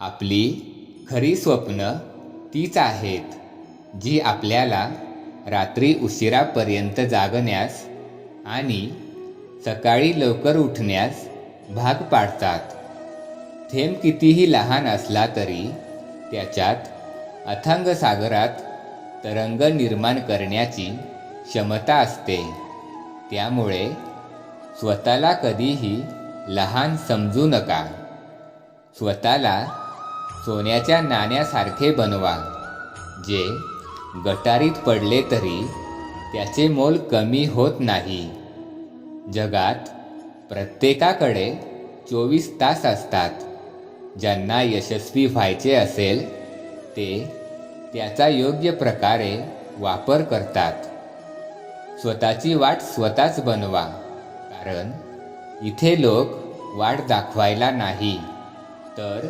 आपली खरी स्वप्न तीच आहेत जी आपल्याला रात्री उशिरापर्यंत जागण्यास आणि सकाळी लवकर उठण्यास भाग पाडतात. थेंब कितीही लहान असला तरी त्याच्यात अथांग सागरात तरंग निर्माण करण्याची क्षमता असते. त्यामुळे स्वतःला कधीही लहान समजू नका. स्वतःला सोन्याच्या नाण्यासारखे बनवा, जे गटारीत पडले तरी त्याचे मोल कमी होत नाही. जगात प्रत्येकाकडे 24 तास असतात. ज्यांना यशस्वी व्हायचे असेल ते त्याचा योग्य प्रकारे वापर करतात. स्वतःची वाट स्वतःच बनवा, कारण इथे लोक वाट दाखवायला नाही तर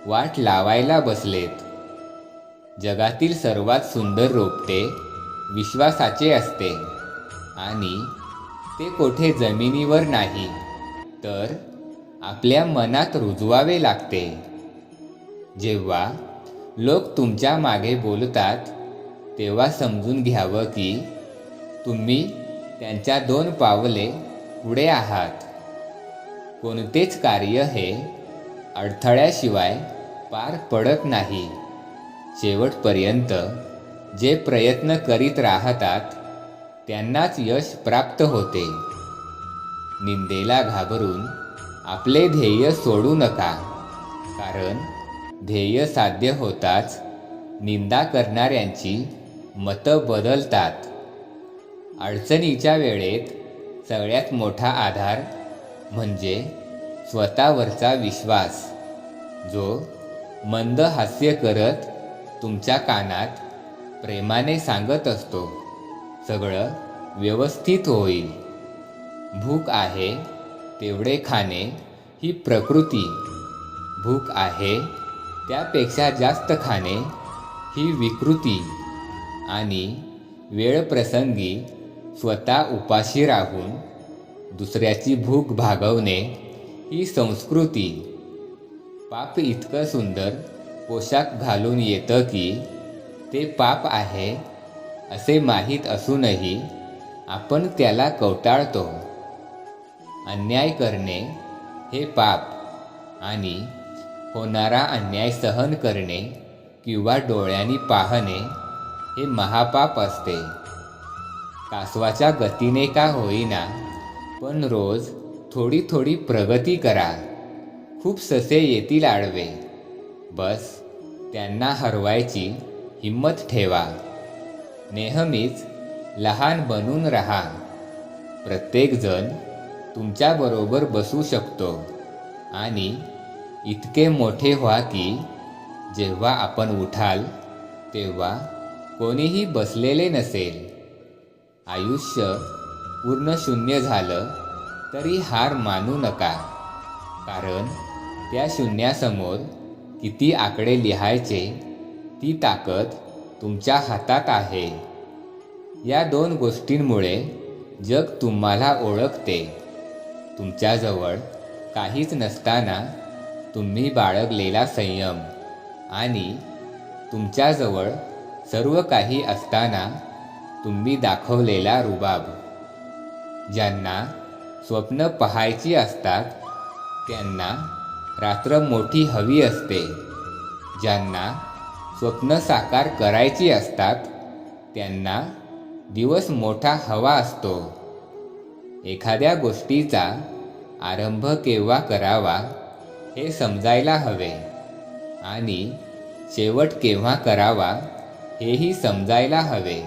वाट लावायला बसलेत. जगातील सर्वात सुंदर रोपटे विश्वासाचे असते आणि ते कोठे जमिनीवर नाही तर आपल्या मनात रुजवावे लागते. जेव्हा लोक तुमच्या मागे बोलतात तेव्हा समजून घ्यावं की तुम्ही त्यांच्या 2 पावले पुढे आहात. कोणतेच कार्य हे अडथळ्याशिवाय पार पडत नाही. शेवटपर्यंत जे प्रयत्न करीत राहतात त्यांनाच यश प्राप्त होते. निंदेला घाबरून आपले ध्येय सोडू नका, कारण ध्येय साध्य होताच निंदा करणाऱ्यांची मतं बदलतात. अडचणीच्या वेळेत सगळ्यात मोठा आधार म्हणजे स्वतःवरचा विश्वास, जो मंद हास्य करत तुमच्या कानात प्रेमाने सांगत असतो, सगळं व्यवस्थित होईल. भूक आहे तेवढे खाणे ही प्रकृती, भूक आहे त्यापेक्षा जास्त खाणे ही विकृती, आणि वेळ प्रसंगी स्वतः उपाशी राहून दुसऱ्याची भूक भागवणे ही संस्कृती. पाप इतकं सुंदर पोशाख घालून येतं की ते पाप आहे असे माहीत असूनही आपण त्याला कवटाळतो. अन्याय करणे हे पाप, आणि होणारा अन्याय सहन करणे किंवा डोळ्यांनी पाहणे हे महापाप असते. कासवाच्या गतीने का होईना, पण रोज थोडी थोडी प्रगती करा. खूप ससे येतील आडवे, बस त्यांना हरवायची हिम्मत ठेवा. नेहमीच लहान बनून राहा. प्रत्येकजण तुमच्याबरोबर बसू शकतो, आणि इतके मोठे व्हा की जेव्हा आपण उठाल तेव्हा कोणीही बसलेले नसेल. आयुष्य पूर्ण शून्य झालं तरी हार मानू नका, कारण त्या शून्यासमोर किती आकडे लिहायचे ती ताकद तुमच्या हातात आहे. या 2 गोष्टींमुळे जग तुम्हाला ओळखते. तुमच्याजवळ काहीच नसताना तुम्ही बाळगलेला संयम, आणि तुमच्याजवळ सर्व काही असताना तुम्ही दाखवलेला रुबाब. ज्यांना स्वप्न पाहायची असतात त्यांना रात्र मोठी हवी असते. ज्यांना स्वप्न साकार करायची असतात त्यांना दिवस मोठा हवा असतो. एखाद्या गोष्टीचा आरंभ केव्हा करावा हे समजायला हवे, आणि शेवट केव्हा करावा हेही समजायला हवे.